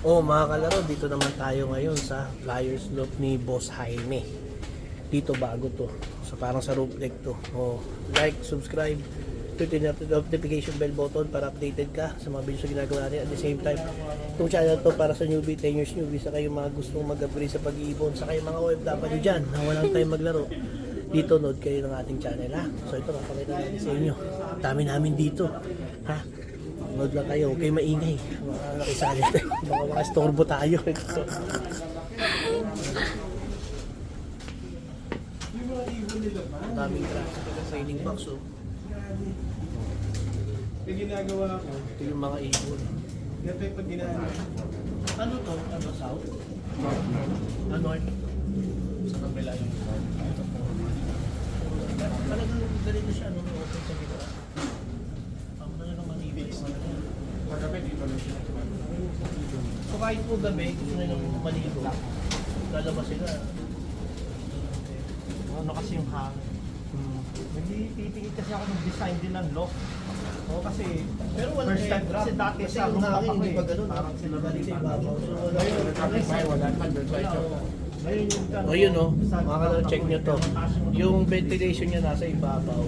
Oh, mga kalaro, dito naman tayo ngayon sa Flyers Loop ni Boss Jaime. Dito bago to. So parang sa roof deck to. Oh, like, subscribe, click the notification bell button para updated ka sa mga videos na ginagawa natin. At the same time, itong channel to para sa newbie, 10 years newbie, sa kayo mga gustong mag-upgrade sa pag-iipon, sa kayo mga OFW dyan na walang time maglaro. Dito, nood kayo ng ating channel, ha? So ito, makakita natin sa inyo. Dami namin dito, ha? Nood lang kayo, okay maingay. Mga nakisali tayo, baka makastorbo tayo. Daming tracks sa trading box, oh. Yung ginagawa ko, Ito yung mga ibon. ito yung pag ginagawa. Ano to? Ano, south? North? Sa kabila yung Talagang ganito siya, ano, open sa gila. Ang na naman ibig. pagkabi dito lang siya. So kahit po gabi, gusto nyo nang maligo, lalabas sila. Ano kasi yung hang. Nagtitingin kasi ako ng design din ng lock. Oo, kasi Pero wala first time kasi dati kasi sa yung rooftop hangin, ako hindi eh. pa ganun. Parang sila Galing sa ibabaw. So wala. Wala naman doon sa ito. Ngayon yung O yun, oh, mga kalaro, check nyo to. Yung ventilation niya nasa ibabaw.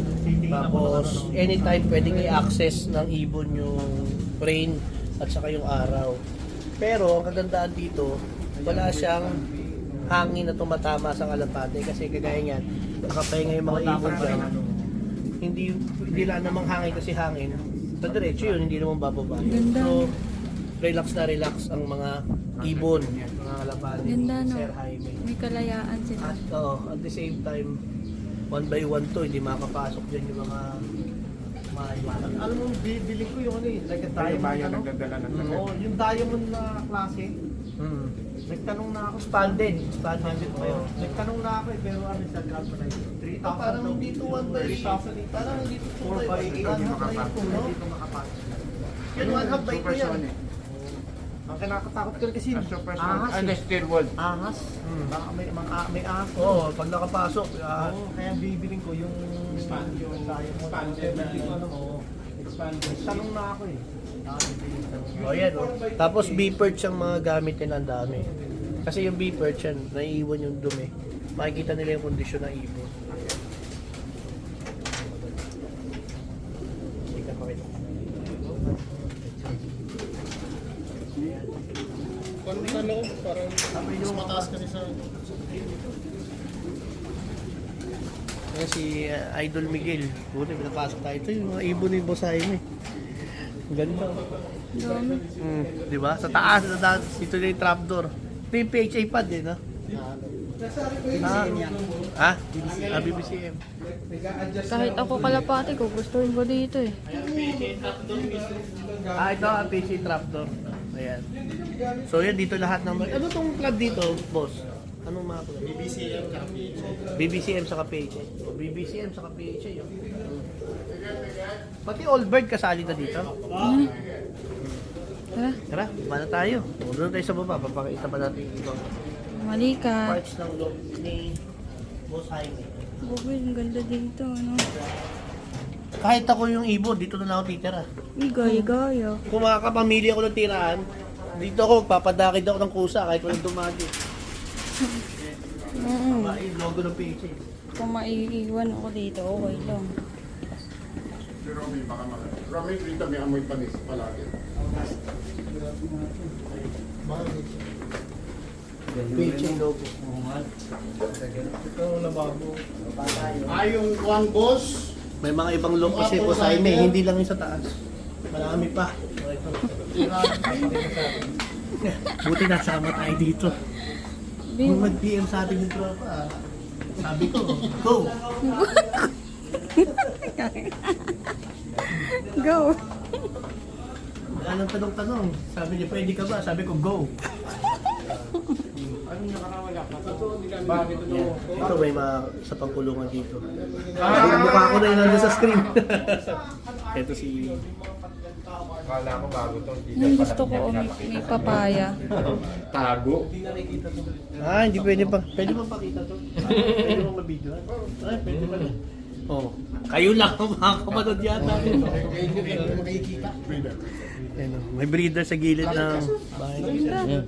Tapos anytime pwedeng i-access ng ibon yung rain at saka yung araw. Pero ang kagandaan dito, wala siyang hangin na tumatama sa kalapate kasi kagaya niyan, nakapahinga yung mga ibon dyan. Hindi lang namang hangin kasi hangin. Sa diretso yun, hindi naman bababa. So, relax na relax ang mga ibon, mga kalapate. Ganda, no? Sir Jaime. May kalayaan sila. At at the same time, one by one to, hindi makapasok dyan yung mga ibon. alam mo, bibili ko yung ano eh, like a Tayo diamond bayan ano. nagdadala ng Oo, yung diamond na klase. Hmm. Nagtanong na ako. Expanded Expanded pa pa yun. yun. Nagtanong na ako eh, pero ano sa grab na 3,000 Parang daw. dito 1 by 3,000 parang dito 4 by 8. Hindi makapasok. Hindi ko makapasok. Yun, 1 half by 2 yan. Ang kinakatakot ko rin kasi Supersonic. ahas eh. Steel wool. Ahas. Baka may ahas. Oo, pag nakapasok, Oo, kaya bibiling ko yung Expanded na ano mo. Expanded. Tanong na ako eh. yan. Oh. Tapos B-perch ang mga gamit nila, ang dami. Kasi yung B-perch yan, naiiwan yung dumi. Makikita nila yung kondisyon ng ibon. Hindi ka pakita. Kung sa loob, parang mas mataas kasi sa... Ayan si Idol Miguel. Buti, pinapasok tayo. Ito yung mga ibon ni Boss Jaime. Ang ganda. Dami. Di ba? Sa taas, dito na yung trapdoor. Ito yung PHA pad eh, no? Ha? BBCM. Kahit ako kalapati ko, gustuhin ko dito eh. Ito ang PHA trapdoor. Ayan. So yan, dito lahat ng... Ano tong club dito, boss? Anong mga club? BBCM at PHA. BBCM sa PHA. O, BBCM sa PHA. Yun. Pati Allbird kasali na dito. Tara, Tara, ba na tayo? O, doon tayo sa baba. Papakita pa natin yung ibang mali ka. parts ng loob ni Boss Jaime. Bukid, ang ganda dito, ano. Kahit ako yung ibon, dito na lang ako titira. Igay-gaya. Kung makakapamili ako ng tiraan, dito ako, papadakid ako ng kusa kahit walang dumagi. Yung logo ng PHA. Kung maiiwan ako dito, okay lang. Si Romy, baka Romy, dito may amoy panis palagi. PHA logo. Ito ang lababo. Yung one boss. May mga ibang look kasi po sa Jaime, hindi lang yung sa taas. Marami pa. Buti nasama tayo dito. Nung mag-PM sa ating yung tropa, sabi ko, go! Go! Wala nang tanong-tanong. Sabi niya, pwede ka ba? Sabi ko, go! Anong nakakawala pa? Bakit ito? Ito may mga sa pangkulungan dito. Yung mukha ko na yun nandun sa screen. Ito si... Kala ko bago to. Yung gusto ko, may papaya. Tago. Ah, hindi pwede pa. Pwede mo pakita to? Pwede mo mabidyo? Ay, pwede pa. Oh, kayo lang ang makakamatod yata. Breeder. Ayan, oh. May breeder sa gilid ng bahay. Ayan.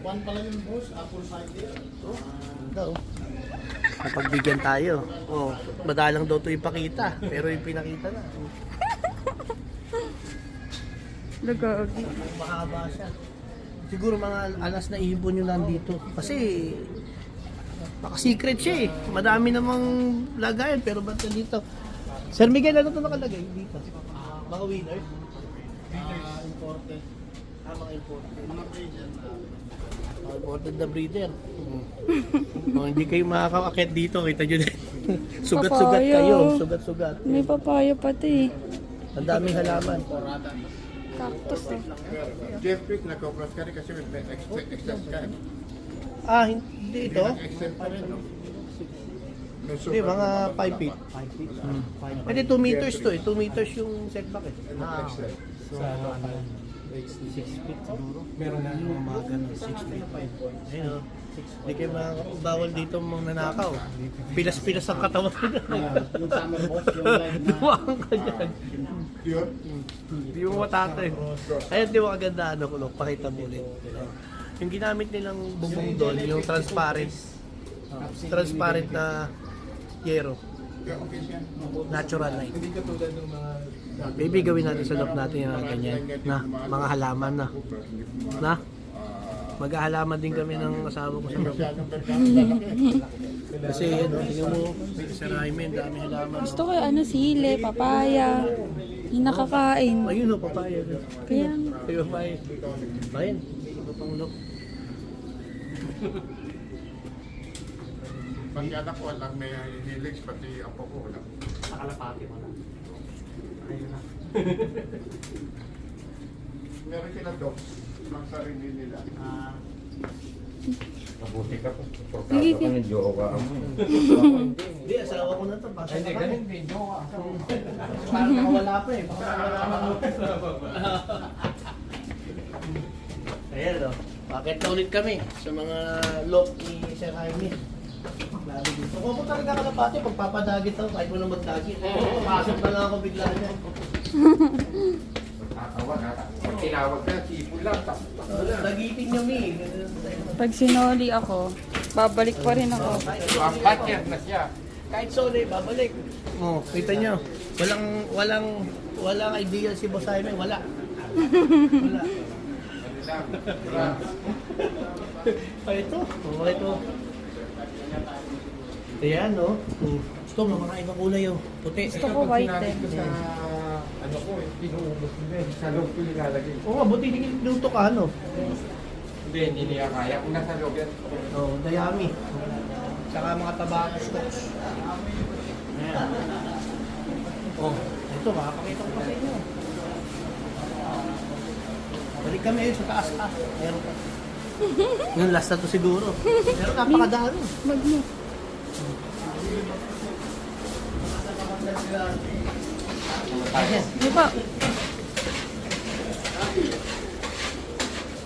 One pala yung boss, apple cider. Ganda, oh. Napagbigyan tayo. Oh, madalang daw ito ipakita, pero yung pinakita na. Lagagi. Mahaba siya. Siguro mga alas na ibon yung nandito. Kasi naka-secret siya eh. Madami namang lagayan pero ba't nandito? Sir Miguel, ano ito nakalagay dito? Mga winners? Imported. Mga imported. Mga breeder na. Mga imported na breeder. Oh, hindi kayo makakakit dito. Kita nyo din. Sugat-sugat Papaya. kayo. Sugat-sugat. May papaya pati. Ang daming halaman. Cactus eh. Jeffrey, nag-cross ka rin kasi may excess ka. Ah, hindi ito? Excess pa rin, no? Hindi, mga 5 feet. 5 feet? Pwede 2 meters to eh. 2 meters yung setback eh. Excess. So, ano, 6 feet siguro. Meron na yung mga ganun, 6 feet. Ayun o. Hindi kayo bawal dito mong nanakaw. Pilas-pilas ang katawan ko dyan. Yung summer boss, yung live na. Duwaan ka dyan. Yun? Hindi mo matatay. Ayun, di mo kaganda ano ko, pakita mo ulit. Yung ginamit nilang bubong doon, yung transparent. Transparent na yero. Yeah, okay siya. Natural light. Hindi katulad ng mga Maybe gawin natin sa loob natin yung mga ganyan. Na, mga halaman na. Na? Mag-ahalaman din kami ng asawa ko sa loob. Masyadong lalaki. Kasi ano, tingnan mo, sa Raymond, dami halaman. Gusto ko yung ano, sile, papaya. Yung nakakain. Ayun o, papaya. Kaya Ay, papaya. Ayun, iba pang look. Pati anak ko lang may hiligs, pati apo ko wala. nakalapati mo na. Ayun na. Meron sila dogs, mga sarili nila. Mabuti ka po. Sige, Portado ka ng jowa mo. Hindi, asawa ko na ito. Pasok Hindi, na kami. ganun din. Jowa. Parang nakawala pa eh. Baka nakawala pa. Ayan o. Bakit na ulit kami sa mga lock ni Sir Jaime. Labi dito. Kung ako talaga kalapati, pagpapadagit ako, kahit mo na magdagit. Pasok na lang ako bigla niya. Tatawa ka. Pag tinawag ka, sipon lang. Dagitin niya mi. pag sinoli ako, babalik pa rin ako. Partner na siya. Kahit sole, babalik. Oh, kita niyo. Walang idea si Boss Jaime, wala. Wala. Ay, ito. Oh, ito. Ito yan, no? Gusto mo, mga ibang kulay yung puti. Gusto ko white eh. Sa ano ko eh, pinuubos ko din. Sa loob ko nilalagay. Oo nga, buti niluto ka, ano? Hindi, hindi niya kaya. Kung nasa loob yan. Oo, dayami. Saka mga tabako stocks. Ayan. Oh, ito, makakakita ko pa sa inyo. Balik kami sa taas ka. Meron pa. Yung last na to siguro. Pero napakadami. Wag mo. Ayan. Di ba?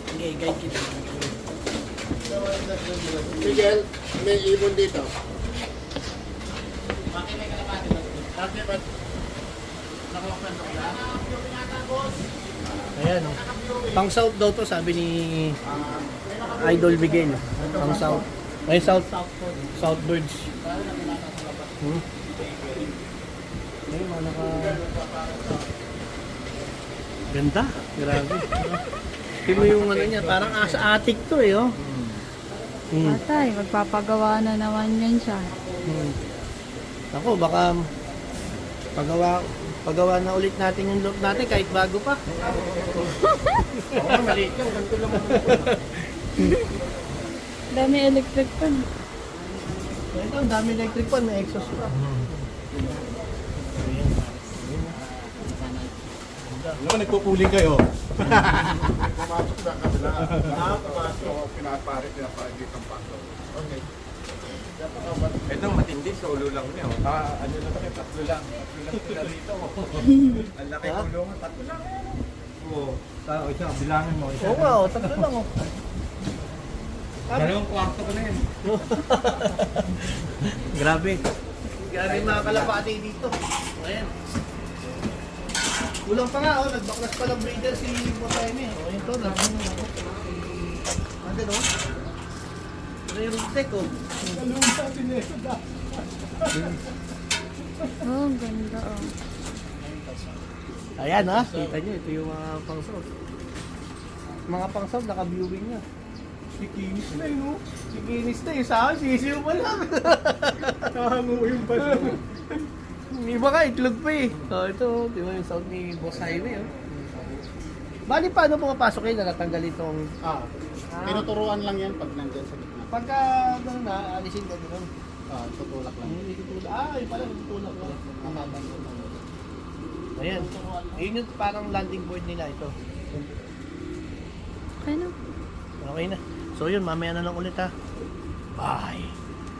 Okay, guide kita. Miguel, may ibon dito. Ayan, oh. Pang south daw to, sabi ni Idol Miguel. Pang south. Ay, south birds. Ay, mga naka... Ganda. Grabe. Tingnan mo yung ano niya, parang asa attic to eh, oh. Atay, magpapagawa na naman yan siya. Ako, baka pagawa na ulit natin yung look natin kahit bago pa. Oo, maliit yung ganito lang. Dami electric pan. Ito, ang dami electric pan, may exhaust pa. Naman nagpupuling kayo. Pumasok sa kabila. Pumasok. Pinaparit dito ang pasok. Okay. Ito matindi, solo lang niya. Ano na kami, tatlo lang. Tatlo lang sila rito. Ang laki Ha? tulungan, tatlo lang. Oo. Tao, isa, bilangin mo. Oo nga, oh, tatlo lang oh. Dalawang kwarto ko na yan. Grabe. Grabe mga kalapati dito. Ayan. Kulang pa nga, oh. Nagbaklas pa ng breeder si Boss Jaime. Oh, ito na. Ano, no? Ano yung root oh. Oh, ang ganda oh. Ayan ha, kita nyo, ito yung mga pang-sound. Mga pang-sound, naka-viewing niya. Sikinis na yun, no? Sikinis na yun, sa akin, sisiyo pa lang. Nakahango yung bala. Yung iba ka, itlog pa eh. Oh, ito, di ba yung sound ni Boss Jaime, oh. Bali, paano pumapasok kayo na natanggal itong... Tinuturuan lang yan pag nandyan sa gitna. Pagka, ano na, alisin ka doon. Tutulak lang. Ay, pala, tutulak ko. Ayan, yun yung parang landing board nila ito. Okay na. Okay na. So yun, mamaya na lang ulit ha. Bye!